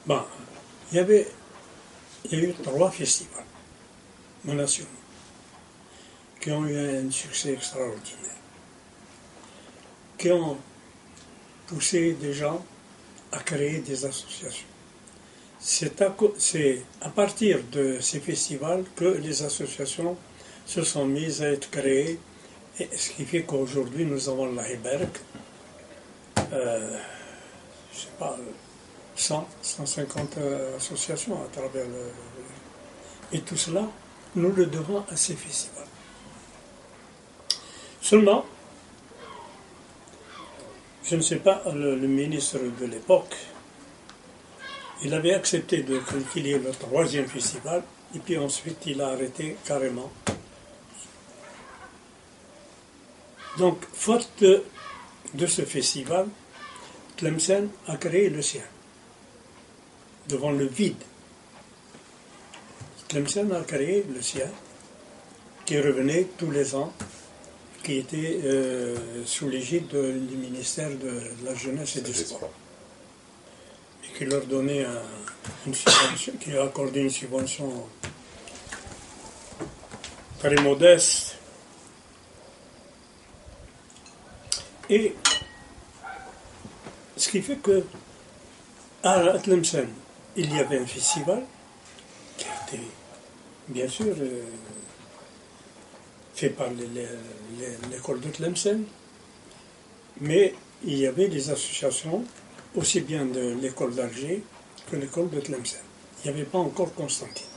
Bon, il y a eu 3 festivals nationaux qui ont eu un succès extraordinaire, qui ont poussé des gens à créer des associations. C'est à partir de ces festivals que les associations se sont mises à être créées, et ce qui fait qu'aujourd'hui nous avons la Heiberg, je sais pas, 150 associations à travers le... Et tout cela, nous le devons à ces festivals. Seulement, je ne sais pas, le ministre de l'époque, il avait accepté qu'il y ait le 3e festival, et puis ensuite il a arrêté carrément. Donc, faute de ce festival, Tlemcen a créé le sien, devant le vide. Tlemcen a créé le sien, qui revenait tous les ans, qui était sous l'égide du ministère de la Jeunesse et des Sports, et qui leur donnait une subvention, qui leur accordait une subvention très modeste. Et ce qui fait que à Tlemcen, il y avait un festival qui a été, bien sûr, fait par l'école de Tlemcen, mais il y avait des associations, aussi bien de l'école d'Alger que l'école de Tlemcen. Il n'y avait pas encore Constantine.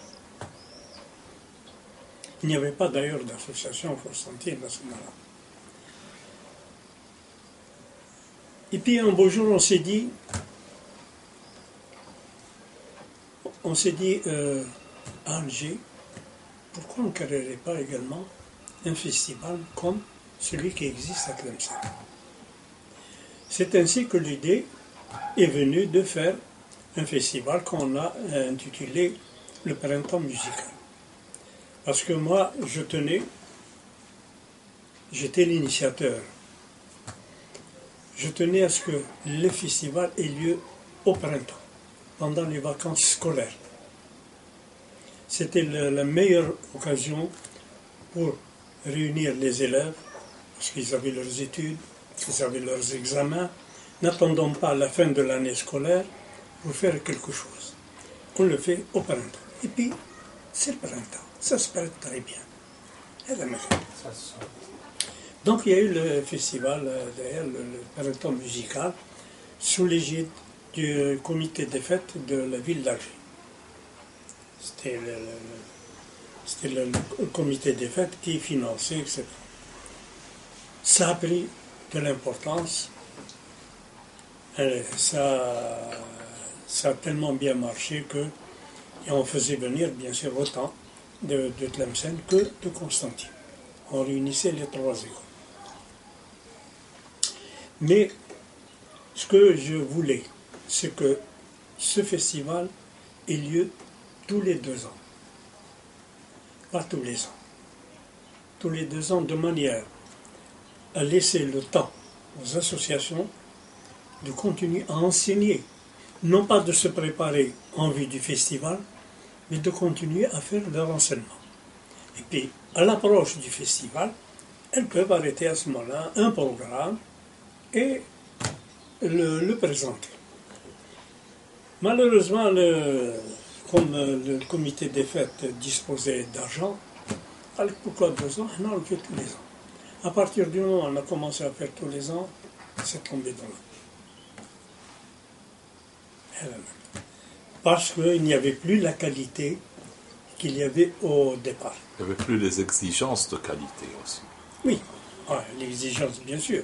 Il n'y avait pas d'ailleurs d'association Constantine à ce moment-là. Et puis un beau jour, on s'est dit à Alger, pourquoi on ne créerait pas également un festival comme celui qui existe à Tlemcen? C'est ainsi que l'idée est venue de faire un festival qu'on a intitulé le Printemps musical. Parce que moi, j'étais l'initiateur. Je tenais à ce que le festival ait lieu au printemps, pendant les vacances scolaires. C'était la meilleure occasion pour réunir les élèves, parce qu'ils avaient leurs études, ils avaient leurs examens, n'attendons pas la fin de l'année scolaire pour faire quelque chose. On le fait au printemps. Et puis, c'est le printemps, ça se prête très bien. Et la maison. Donc il y a eu le festival, d'ailleurs, le printemps musical, sous l'égide du comité des fêtes de la ville d'Alger. C'était le comité des fêtes qui finançait, etc. Ça a pris de l'importance, ça a tellement bien marché et on faisait venir, bien sûr, autant de Tlemcen que de Constantine. On réunissait les 3 écoles. Mais ce que je voulais, c'est que ce festival ait lieu tous les 2 ans. Pas tous les ans. Tous les 2 ans, de manière à laisser le temps aux associations de continuer à enseigner. Non pas de se préparer en vue du festival, mais de continuer à faire leur enseignement. Et puis, à l'approche du festival, elles peuvent arrêter à ce moment-là un programme et le présenter. Malheureusement, comme le comité des fêtes disposait d'argent, pourquoi 2 ans? Non, on le fait tous les ans. À partir du moment où on a commencé à faire tous les ans, c'est tombé dans l'eau. Parce qu'il n'y avait plus la qualité qu'il y avait au départ. Il n'y avait plus les exigences de qualité aussi. Oui, l'exigence, bien sûr.